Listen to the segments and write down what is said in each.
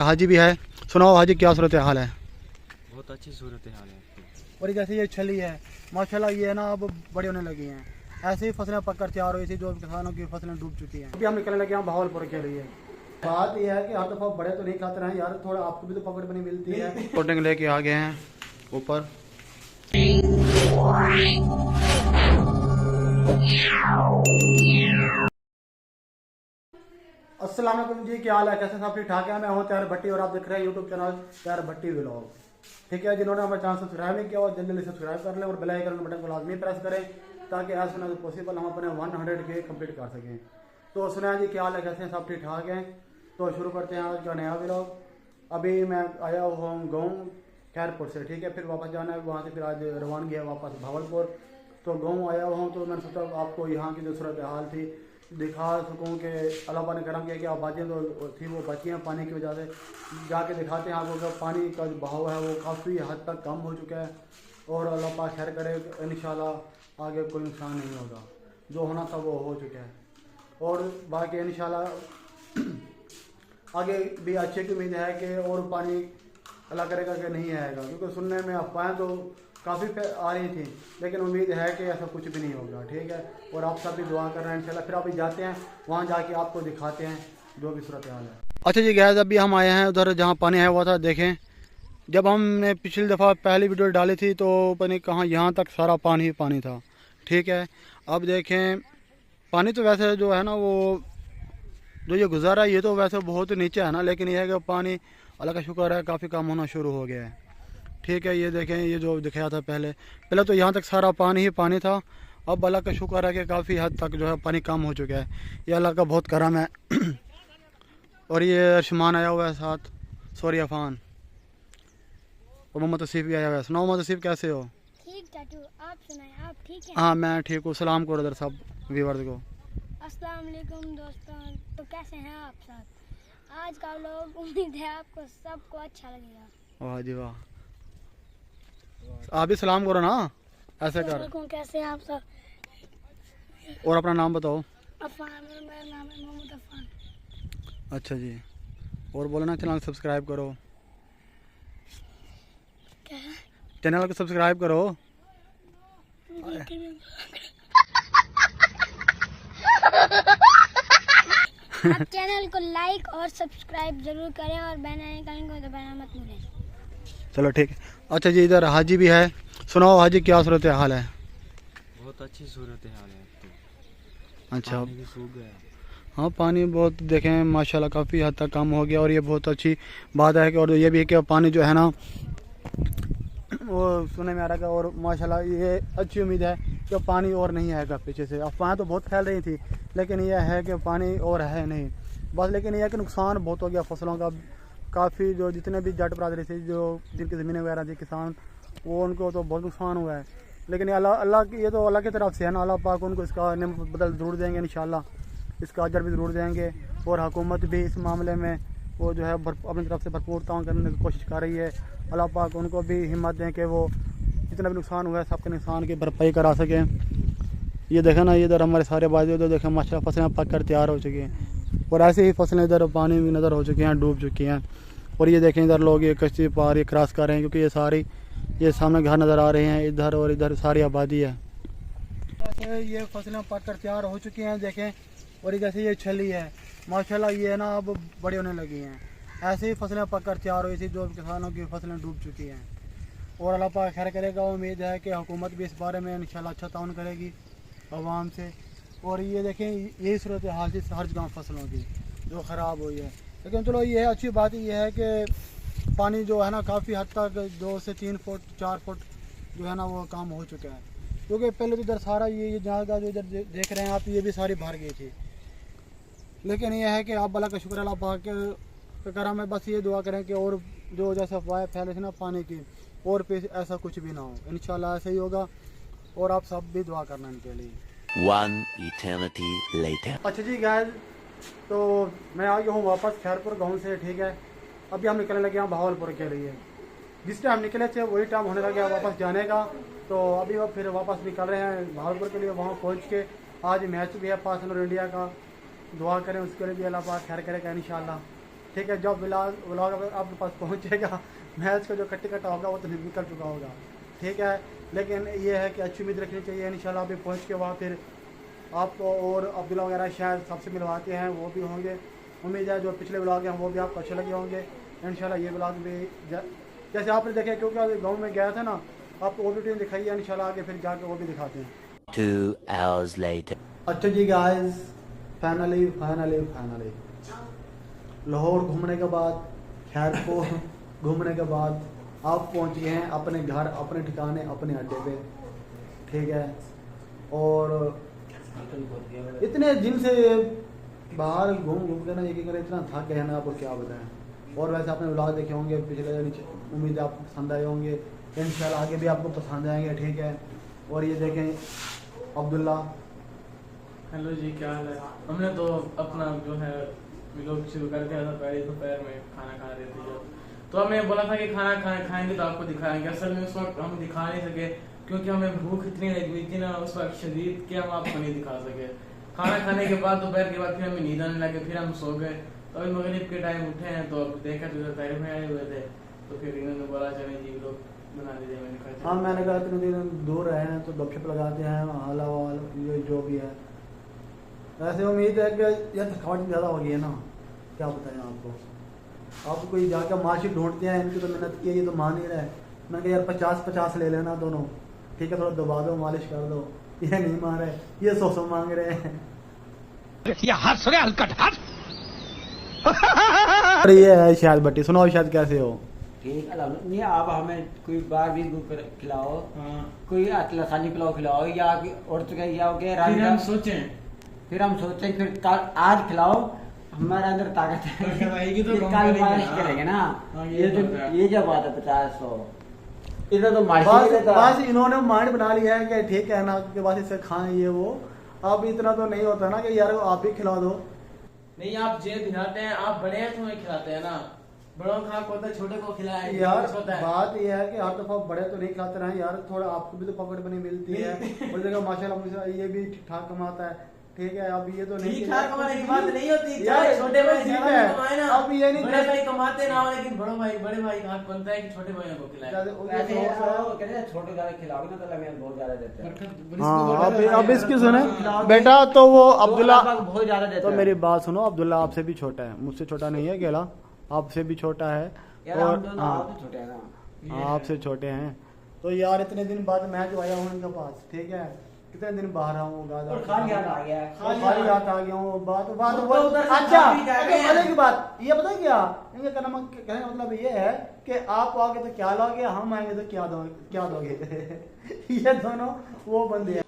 हाजी भी है। सुनाओ हाजी, क्या सूरत हाल है? बहुत अच्छी सूरत हाल है। और जैसे ये छली है माशाल्लाह, ये ना अब बड़ी होने लगी हैं। ऐसे ही फसलें पककर तैयार हुई थी, जो किसानों की फसलें डूब चुकी हैं। अभी हम निकलने लगे हैं भावलपुर के लिए। बात यह है कि हर दफ़ा बड़े तो नहीं खाते रहे यार, थोड़ा आपको भी तो पकड़ बनी मिलती है। कोटिंग लेके आ गए हैं ऊपर। अस्सलाम वालेकुम जी, क्या हाल है? कैसे सब ठीक ठाक है? मैं हूँ त्यार भट्टी और आप देख रहे हैं यूट्यूब चैनल त्यार भट्टी व्लॉग। ठीक है, जिन्होंने हमारे चैनल सब्सक्राइब नहीं किया और जल्दी जल्दी सब्सक्राइब कर लें और बेल आइकन बटन को लाजमी प्रेस करें ताकि एज सुन एज पॉसिबल हम अपने 100K कंप्लीट कर सकें। तो सुना जी, क्या हाल है? कैसे हैं सब ठीक ठाक हैं? तो शुरू करते हैं आज का नया व्लॉग। अभी मैं आया हुआ हूँ गाँव खैरपुर से। ठीक है, फिर वापस जाना है वहाँ से, फिर आज रवानगी है वापस भावलपुर। तो गाँव आया हुआ हूँ, तो मैंने सोचा आपको यहाँ की जो सूरत हाल थी दिखा सकूँ कि अल्लाह पाक ने करम किया कि आबादियाँ तो थी वो बची हैं पानी की वजह से। जाके दिखाते हैं आपको कि पानी का जो बहाव है वो काफ़ी हद तक कम हो चुका है और अल्लाह पाक खैर करे, इंशाल्लाह आगे कोई नुकसान नहीं होगा। जो होना था वो हो चुका है और बाकी इंशाल्लाह आगे भी अच्छे की उम्मीद है कि और पानी अल्लाह करेगा कि नहीं आएगा, क्योंकि सुनने में अफवाहें तो काफ़ी आ रही थी, लेकिन उम्मीद है कि ऐसा कुछ भी नहीं होगा। ठीक है, और आप सब भी दुआ कर रहे हैं इंशाल्लाह। फिर अभी जाते हैं वहाँ, जाके आपको दिखाते हैं जो भी सूरत हाल है। अच्छा जी गैस, अभी हम आए हैं उधर जहाँ पानी आया हुआ था। देखें, जब हमने पिछली दफ़ा पहली वीडियो डाली थी तो पता नहीं कहाँ यहाँ तक सारा पानी ही पानी था। ठीक है, अब देखें पानी तो वैसे जो है ना वो जो ये गुजारा है ये तो वैसे बहुत नीचे है ना, लेकिन यह है कि पानी अल्लाह का शुक्र है काफ़ी कम होना शुरू हो गया है। ठीक है, ये देखें, ये जो दिखाया था पहले तो यहाँ तक सारा पानी ही पानी था। अब अल्लाह का शुक्र है कि काफ़ी हद तक जो है पानी कम हो चुका है। ये अल्लाह का बहुत करम है। और ये अर्शमान आया हुआ है साथ, सॉरी अफान, और मोहम्मद तसीफ भी आया हुआ है। सुनाओ मोहम्मद तसीफ, कैसे हो? ठीक चाचू, आप सुनाएं, आप ठीक हैं? हाँ मैं ठीक हूँ। सलाम करो इधर सब व्यूअर्स को। अस्सलाम वालेकुम दोस्तों, तो कैसे हैं आप सब? आज का लोग उम्मीद है आपको सबको अच्छा लगेगा। वाह जी वाह, आप भी सलाम करो ना, ऐसे कर। कैसे हैं आप सब? और अपना नाम बताओ। अफान, मेरा नाम है मोहम्मद अफान। अच्छा जी, और बोलो ना चैनल सब्सक्राइब करो। क्या है? चैनल को सब्सक्राइब करो। आप चैनल को लाइक और सब्सक्राइब जरूर करें और बेल आइकन को दबाना मत भूलें। चलो ठीक है। अच्छा जी, इधर हाजी भी है। सुनाओ हाजी, क्या सूरत हाल है? बहुत अच्छी सूरत हाल है। अच्छा, पानी भी सूख गया। हाँ पानी बहुत देखें माशाल्लाह काफ़ी हद तक कम हो गया और ये बहुत अच्छी बात है कि, और ये भी है कि पानी जो है ना वो सुनने में आ रहा है और माशाल्लाह ये अच्छी उम्मीद है कि पानी और नहीं आएगा पीछे से। अफवाहें तो बहुत फैल रही थी, लेकिन यह है कि पानी और है नहीं बस। लेकिन यह है कि नुकसान बहुत हो गया फसलों का काफ़ी। जो जितने भी जट बरादरी थी, जो जिनकी ज़मीनें वगैरह थी किसान, वो उनको तो बहुत नुकसान हुआ है। लेकिन अल्लाह की, ये तो अल्लाह की तरफ से है ना, अल्लाह पाक उनको इसका नेमत बदल ज़रूर देंगे इंशाल्लाह, इसका अजर भी ज़रूर देंगे। और हुकूमत भी इस मामले में वो जो है अपनी तरफ से भरपूर ताउन करने की कोशिश कर रही है। अल्लाह पाक उनको भी हिम्मत दें कि वो जितना भी नुकसान हुआ है सबके नुकसान की भरपाई करा सकें। ये देखें ना, इधर हमारे सारे बाजू इधर देखें माशाल्लाह फसलें पक कर तैयार हो चुकी हैं और ऐसे ही फसलें इधर पानी में नज़र हो चुकी हैं, डूब चुकी हैं। और ये देखें इधर लोग ये कश्ती पार ये क्रॉस कर रहे हैं, क्योंकि ये सारी ये सामने घर नज़र आ रहे हैं इधर, और इधर सारी आबादी है। जैसे ये फसलें पक कर तैयार हो चुकी हैं देखें, और जैसे ये छली है माशाल्लाह, ये ना अब बड़ी होने लगी हैं। ऐसे ही फसलें पक कर तैयार हुई थी, जो किसानों की फसलें डूब चुकी हैं। और अल्लाह पाक खैर करेगा, उम्मीद है कि हुकूमत भी इस बारे में इंशाल्लाह अच्छा ताउन करेगी आवाम से। और ये देखें यही सूरत हाल थी हर जगह फसलों की जो ख़राब हुई है। लेकिन चलो ये अच्छी बात ये है कि पानी जो है ना काफ़ी हद तक 2 से 3 फुट 4 फुट जो है ना वो कम हो चुका है, क्योंकि पहले तो इधर सारा ये जहाँ का जो इधर देख रहे हैं आप, ये भी सारी भर गई थी। लेकिन यह है कि आप अल्लाह का शुक्र अल्लाह पाक के करम है। बस ये दुआ करें कि और जो जैसे अफवाहें फैले थे ना पानी की, और पे ऐसा कुछ भी ना हो, इंशाल्लाह ऐसे ही होगा। और आप सब भी दुआ करना इनके लिए। One eternity later. अच्छा जी गाइस, तो मैं आ गया हूँ वापस खैरपुर गाँव से। ठीक है, अभी हम निकलने लगे हैं भावलपुर के लिए। जिस टाइम निकले थे वही टाइम होने लगा वापस जाने का, तो अभी वो फिर वापस निकल रहे हैं भावलपुर के लिए। वहाँ पहुँच के आज मैच भी है पाकिस्तान और इंडिया का, दुआ करें उसके लिए भी अल्लाह पाक खैर करेगा इंशाल्लाह। ठीक है, जब व्लॉग आपके पास पहुंचेगा मैच का जो कट्टा होगा वो तो निकल चुका होगा, ठीक है। लेकिन ये है कि अच्छी उम्मीद रखनी चाहिए, इंशाल्लाह अभी पहुंच के वहाँ फिर आपको और अब्दुल्ला वगैरह शायद सबसे मिलवाते हैं, वो भी होंगे। उम्मीद है जो पिछले व्लॉग हैं वो भी आपको अच्छे लगे होंगे इंशाल्लाह। ये व्लॉग भी जैसे आपने देखे, क्योंकि अभी गाँव में गया था ना, आपको वो भी दिखाई है, इंशाल्लाह आगे फिर जाके वो भी दिखाते हैं। 2 hours later. अच्छा जी गाइस, फाइनली लाहौर घूमने के बाद, खैरपुर घूमने के बाद आप पहुंच गए हैं अपने घर, अपने ठिकाने, अपने अड्डे पे, ठीक है। और इतने दिन से बाहर घूम के ना ये इतना थक गए हैं ना, आपको क्या बताएं। और वैसे आपने व्लॉग देखे होंगे पिछले, उम्मीद है आपको पसंद आए होंगे, इंशाल्लाह आगे भी आपको पसंद आएंगे, ठीक है। और ये देखें अब्दुल्ला। हेलो जी, क्या हाल है। हमने तो अपना जो है व्लॉग शुरू कर दिया था, पहले दोपहर में खाना खा रहे थे जब, तो हमने बोला था कि खाना खाएंगे तो आपको दिखाएंगे। असल में उस वक्त हम दिखा नहीं सके क्योंकि हमें भूख इतनी लगी हुई थी ना उस वक्त शदीद, कि हम आपको नहीं दिखा सके। खाना खाने के बाद दोपहर के बाद फिर हमें नींद आने लगे, फिर हम सो गए। तो अभी मगरिब के टाइम उठे हैं तो अब देखा तो तारीफ में आए हुए थे, तो फिर इन्होंने बोला चले जी व्लॉग बना दीजिए। मैंने कहा इतने दिन दूर रहे हैं तो गपशप लगाते हैं, हाला वाल ये जो भी है। वैसे उम्मीद है कि यह थकावट ज़्यादा हो गई है ना, क्या बताएं आपको। आप कोई जाकर मार्कशीट ढूंढते हैं, इनकी तो मेहनत की है, ये तो मान ही रहे। मैंने कहा यार 50-50 ले लेना दोनों, ठीक है, थोड़ा दबा दो, मालिश कर दो। ये नहीं मान रहे, ये 100 मांग रहे हैं। अरे ये है शायद भट्टी, सुनाओ शायद कैसे हो? ठीक है, नहीं आप हमें कोई बार भी खिलाओ, कोई लसानी पुलाव खिलाओ, या और तो क्या फिर हम सोचें फिर आज खिलाओ, हमारे अंदर ताकत है तो कल मालिश करेंगे ना। ये जब बात है 50-100 इधर तो बस इन्होंने माइंड बना लिया है कि ठीक है ना, के बाद इसे खाएं ये वो। अब इतना तो नहीं होता ना कि यार आप ही खिला दो। नहीं, आप जे खिलाते हैं, आप बड़े हैं तुम्हें खिलाते हैं ना, बड़ों का होता है, छोटे को खिलाए। यार बात यह है कि हर दफा बड़े तो नहीं खिलाते रहे यार, थोड़ा आपको भी तो पकड़ बनी मिलती है। और जगह माशाल्लाह ये भी ठीक ठाक कमाता है, ठीक है। अब ये तो नहीं ठीक ठाक कमाने की बात नहीं होती यार, छोटे भाई ज्यादा भी कमाए ना, अब ये नहीं बड़े भाई कमाते ना हो, लेकिन बड़े भाई का हक बनता है कि छोटे भाइयों को खिलाए। छोटे ज्यादा खिलाओगे ना तो हमें बहुत ज्यादा देते हैं। हाँ, अब इसकी सुने बेटा, तो वो अब्दुल्ला बहुत ज्यादा देते तो मेरी बात सुनो, अब्दुल्ला आपसे भी छोटा है, मुझसे छोटा नहीं है अकेला, आपसे भी छोटा है। और आपसे छोटे हैं। तो यार इतने दिन बाद मैं जो आया हूँ इनके पास, ठीक है, कितने दिन बाहर रहा हूँ, खाली हाथ आ गया हूँ। अच्छा भले की बात ये पता क्या, इनका कहने का मतलब ये है कि आप आगे तो क्या लोगे, हम आएंगे तो क्या दोगे। ये दोनों वो बंदे हैं।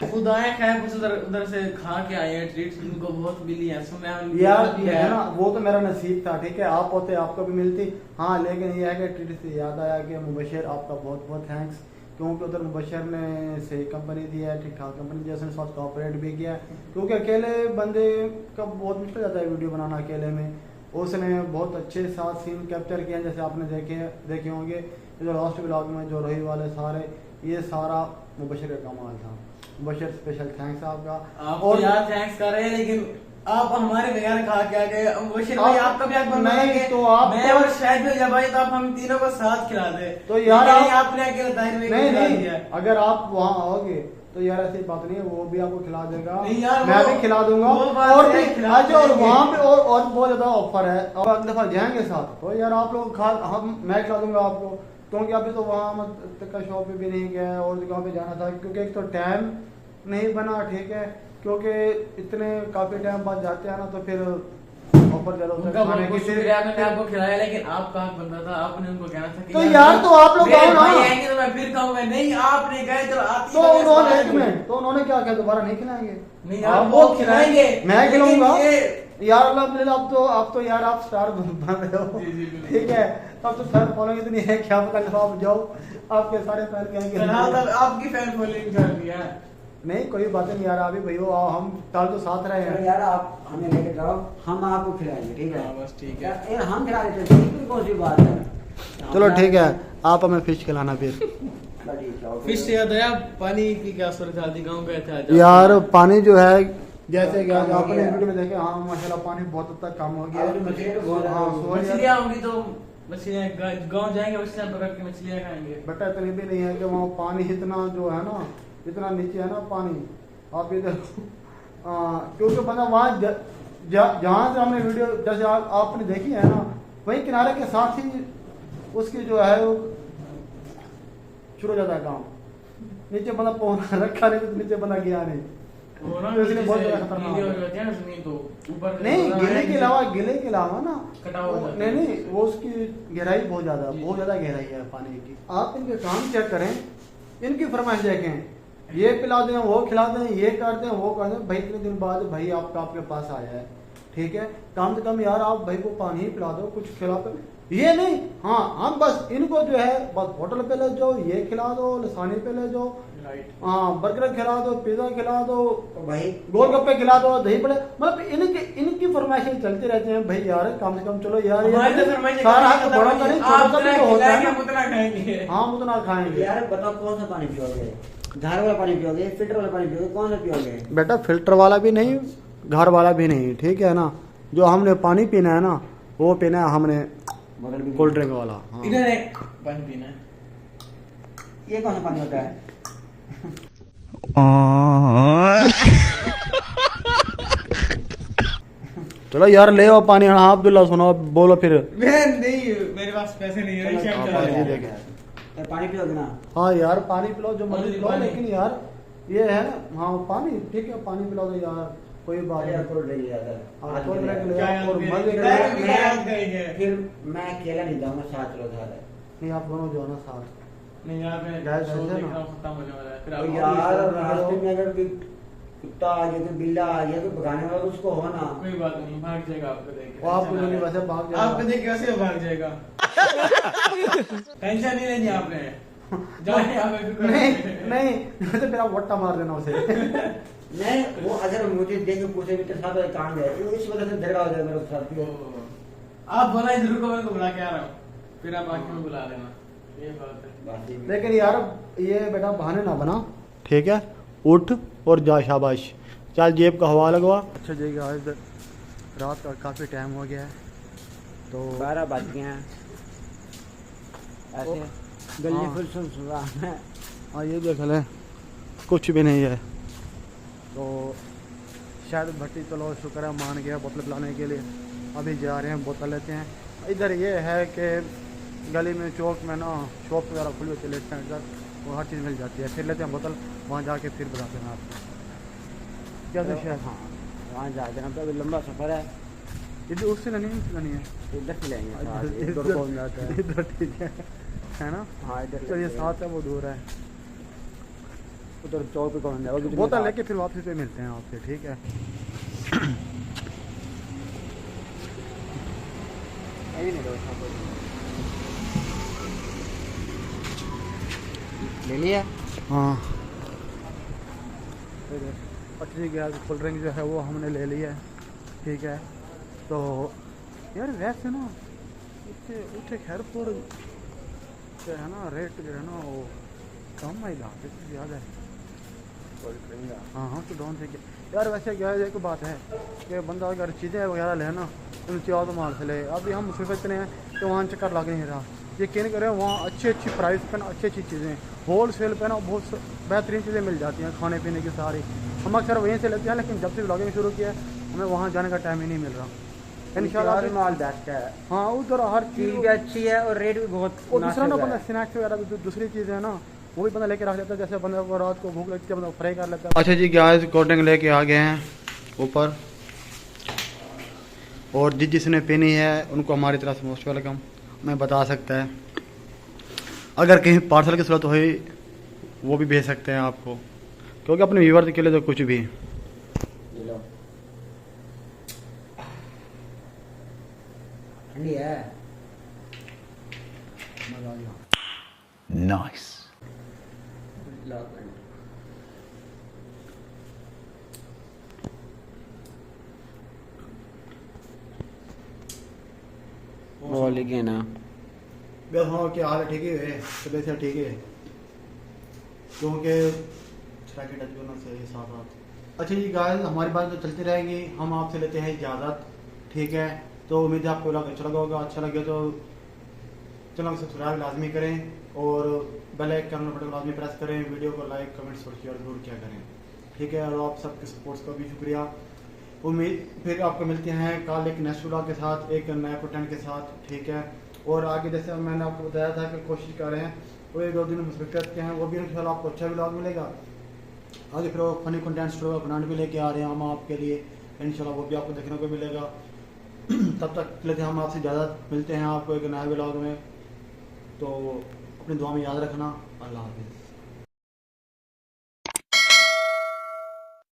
खुदाए खैर कुछ उधर से खा के आए हैं, ट्रीट इनको बहुत मिली है, सुना यार है ना, वो तो मेरा नसीब था, ठीक है, आप होते आपको भी मिलती। हाँ, लेकिन ये है कि ट्रीट से याद आया कि मुबशर आपका बहुत बहुत थैंक्स, क्योंकि उधर मुबशर ने सही कंपनी दी है, ठीक ठाक कंपनी जैसे साथ कॉपरेट भी किया, क्योंकि अकेले बंदे का बहुत मुश्किल जाता है वीडियो बनाना अकेले में। उसने बहुत अच्छे साथ सीन कैप्चर किए हैं, जैसे आपने देखे होंगे जो लास्ट व्लॉग में जो रही वाले सारे, ये सारा मुबशर का कमाल था। मुबशर स्पेशल थैंक्स आपका। और यार थैंक्स कर रहे हैं, लेकिन आप हमारे बगैर खा के आ गए। मुबशर भाई आपका भी नहीं तो आप मैं और शायद भी जब भाई तो आप हम तीनों को साथ खिला दे। तो यार आपने अकेले ताहिर में नहीं, अगर आप वहाँ आओगे तो यार ऐसी बात नहीं है, वो भी आपको खिला देगा, मैं भी खिला दूंगा। और वहाँ पे और बहुत ज्यादा ऑफर है, और अगली दफा जाएंगे साथ तो यार आप लोग मैं खिला दूंगा आपको, क्योंकि अभी तो वहाँ का शॉप पे भी नहीं गया और जगह पे जाना था, क्योंकि एक तो टाइम नहीं बना, ठीक है, क्योंकि इतने काफी टाइम बाद जाते हैं ना तो फिर ऑफर ज्यादा होता है खाने की। मैंने आपको खिलाया, लेकिन आपका हक बनता था, आपने उनको कहना था कि तो यार तो आप लोग आएंगे तो मैं फिर कहूँगा नहीं, आपने गए तो उन्होंने क्या किया, दोबारा नहीं खिलाएंगे? नहीं आप वो खिलाएंगे, मैं खिलाऊंगा यार। अब तो यार आप स्टार बन रहे हो, ठीक है, अब तो फैन फॉलोइंग इतनी है क्या पता आप जाओ आपके सारे फैन कहेंगे आपकी फैन फॉलोइंग कर दिया। नहीं कोई बात नहीं यार, अभी भैया हम कल तो साथ रहे हैं यार, आप हमें लेके जाओ, हम आपको खिलाएंगे, ठीक है? बस ठीक है, हम खिला देते हैं, कौन सी बात है। चलो ठीक है, आप हमें फिश खिलाना फिर। फिश से याद आया, पानी की क्या सूरत हाल थी, गाँव गए थे यार? पानी जो है जैसे कि आज आपने वीडियो में देखे, हाँ माशाल्लाह पानी बहुत हद तक कम हो गया अब मछली तो बहुत हाँ, है। मछलियाँ होंगी तो मछलियाँ गाँव जाएंगे, मछलियाँ पकड़ के मछलियाँ खाएंगे। बेटा इतनी भी नहीं है कि वहाँ पानी इतना जो है ना, इतना नीचे है ना पानी, आप ये देखो क्योंकि बंदा वहाँ जहाँ से हमने वीडियो जैसे आपने देखी है ना, वही किनारे के साथ ही उसकी जो है वो शुरू हो जाता है काम। नीचे बंदा पहुंच रखा नहीं तो नीचे बंदा गया नहीं, वो ना तो इसलिए बहुत जैसे ज्यादा खतरनाक गीली है। हो जाती है ना जमीन, तो ऊपर नहीं गिले के अलावा ना कटाव हो जाता नहीं है। नहीं वो उसकी गहराई बहुत ज्यादा गहराई है पानी की। आप इनके काम चेक करें, इनकी फरमाइश देखें, ये पिला दें, वो खिला दें, ये कर दें, वो कर दें। भाई इतने दिन बाद भाई आपके पास आया है, ठीक है, कम से कम यार आप भाई को पानी ही पिला दो, कुछ खिला दो। ये नहीं, हाँ हम बस इनको जो है बस होटल पे ले जाओ, ये खिला दो, लसानी पे ले जाओ, हाँ बर्गर खिला दो, पिज्जा खिला दो, भाई गोलगप्पे खिला दो, दही बड़े, मतलब इनकी फरमाइशें चलती रहती हैं। भाई यार कम से कम चलो यार, हमारी तो ये फरमाइश सारा हक बड़ा करें, छोटा सा भी तो होता है ना। उतना खाएंगे। हाँ उतना खाएंगे। यार बताओ कौन सा पानी पियोगे? घर वाला पानी पियोगे, फिल्टर वाला पानी पियोगे, कौन सा पियोगे? बेटा फिल्टर वाला भी नहीं, घर वाला भी नहीं, ठीक है ना। जो हमने पानी पीना है ना, वो पीना है हमने बगल में कोल्ड ड्रिंक वाला। हाँ। इधर एक पानी पीना है। ये कौन सा पानी होता है? चलो यार ले आओ पानी। हाँ अब्दुल्ला सुनो, बोलो फिर। मैं नहीं, मेरे पास पैसे नहीं है। रिक्शा हाँ, चला पानी रहा दे है। के। ये पानी पियोगे ना? हाँ यार पानी पिलाओ जो मर्जी पानी, पिलाओ, पानी। लेकिन यार ये है हाँ पानी ठीक है, पानी पिलाओ तो यार कोई बात अरे यार नहीं। कोल्ड ड्रिंक यार हाँ, कोल्ड ड्रिंक ले क्या आओ यार, और मेरे मजे क्या करो। यार, मेरा याद करेंगे। फिर मैं अकेला नहीं जाऊंगा, साथ चलो साथ है। नहीं आप दोनों जो है ना साथ। नहीं यार, मैं गैस शो ऐसे देख ना। रहा हूँ, खत्म होने वाला है। फिर और आप यार रास्ते में अगर कोई कुत्ता आ गया, कोई बिल्ला आ गया, कोई भगाने वाला तो उसको हो ना। कोई बात नहीं, भाग जाएगा आपको देख के। वो आपको जो नहीं टेंशन वैसे भाग ना ले। आपको जाएगा। देख के वैसे भाग जाएगा। टेंशन नहीं लेनी आपने। जाए आप नहीं तो फिर आप वट्टा मार देना उसे। नहीं वो अगर मुझे देख के पूछे भी तेरे साथ वाला काम है, तो इस वजह से झगड़ा हो जाएगा मेरे साथ। आप बोला इधर रुको, मैं बुला के आ रहा हूँ, फिर आप आके में बुला लेना। ये बात है। बात ये भी- लेकिन यार ये बेटा बहाने ना बना, ठीक है, उठ और जा, शाबाश, चल जेब का हवा लगवा। अच्छा जी आज रात का काफ़ी टाइम हो गया है, तो 12 बज गए हैं। ऐसे गली हाँ। फुल सुनसुना है। हाँ ये देख लें कुछ भी नहीं है, तो शायद भट्टी चलो शुक्र है मान गया बोतल पिलाने के लिए। अभी जा रहे हैं बोतल लेते हैं। इधर ये है कि गली में चौक में ना शॉप वगैरह खुली होती है लेट नाइट तक, वो हर चीज़ मिल जाती है। फिर लेते हैं बोतल, वहाँ जाके फिर बताते हैं आपको क्या तो शायद। हाँ वहाँ जाके ना, तो अभी लंबा सफर है, इधर उससे नहीं है, इधर से लेंगे साथ, इधर इधर कौन जाता है? इधर ठीक है ना। हाँ इधर तो ये साथ है, वो दूर है। उधर चौक पे कौन जाएगा? बोतल लेके फिर वापसी पे मिलते हैं आपसे, ठीक है। यही नहीं दो ले लिया। हाँ अच्छा जी गया, कोल्ड ड्रिंक जो है वो हमने ले लिया है, ठीक है। तो यार वैसे ना उठे खैरपुर जो है ना रेट जो है ना वो कम है, यहाँ पे ज़्यादा है। हाँ हाँ तो डाउन से क्या यार, वैसे क्या है एक बात है कि बंदा अगर चीज़ें वगैरह ले ना तो चाहो तो माल से ले। अभी हम मुसीबत इतने हैं कि वहाँ चक्कर लग नहीं रहा। यकीन करें वहाँ अच्छी प्राइस पे ना अच्छी चीज़ें होल सेल पे ना बहुत बेहतरीन चीज़ें मिल जाती हैं, खाने पीने की सारी। हम अक्सर वहीं से लेते हैं, लेकिन जब से ब्लॉगिंग शुरू किया है हमें वहाँ जाने का टाइम ही नहीं मिल रहा। इंशाल्लाह माल बेस्ट है, हाँ उधर हर चीज चीज़ भी अच्छी है और रेट भी बहुत और दूसरा ना मुनासिब बंदा है। स्नैक्स वगैरह भी दूसरी चीज़ है ना वो भी बंदा लेके रख लेता है। जैसे बंदा को रात को भूख लगती है बंदा फ्राई कर लेता है। अच्छा जी गैस कोल्ड ड्रिंक लेके आ गए हैं ऊपर, और जिसने पीनी है उनको हमारी तरफ से मोस्ट वेलकम। मैं बता सकता है अगर कहीं पार्सल की जरूरत हुई वो भी भेज सकते हैं आपको, क्योंकि अपने व्यूअर्स के लिए तो कुछ भी। ये लो ठंडी है। Nice. लो वो लेके ना बस हाँ क्या हाल है, ठीक है तबीयत से ठीक है, क्योंकि छड़ा के टच करना चाहिए साथ साथ। अच्छा जी गाइस, हमारी बात तो चलती रहेगी, हम आपसे लेते हैं इजाज़त, ठीक है। तो उम्मीद है आपको व्लॉग अच्छा लगा होगा। अच्छा लगे तो चैनल को सब्सक्राइब लाजमी करें और बेल आइकन बटन लाजमी प्रेस करें। वीडियो को लाइक कमेंट्स और शेयर जरूर किया करें, ठीक है। और आप सबके सपोर्ट्स का भी शुक्रिया। उम्मीद फिर आपको मिलते हैं कल एक नेक्स्ट व्लॉग के साथ, एक नए कंटेंट के साथ, ठीक है। और आगे जैसे मैंने आपको बताया था कि कोशिश कर रहे हैं वो 1-2 दिन मुस्बिकत के हैं, वो भी इंशाल्लाह आपको अच्छा व्लॉग मिलेगा। आगे फिर फनी कंटेंट स्टोर ब्रांड भी लेके आ रहे हैं हम आपके लिए, इंशाल्लाह वो भी आपको देखने को मिलेगा। तब तक के लिए हम आपसे ज़्यादा मिलते हैं आपको एक नए व्लॉग में। तो अपनी दुआ में याद रखना। अल्लाह हाफिज़।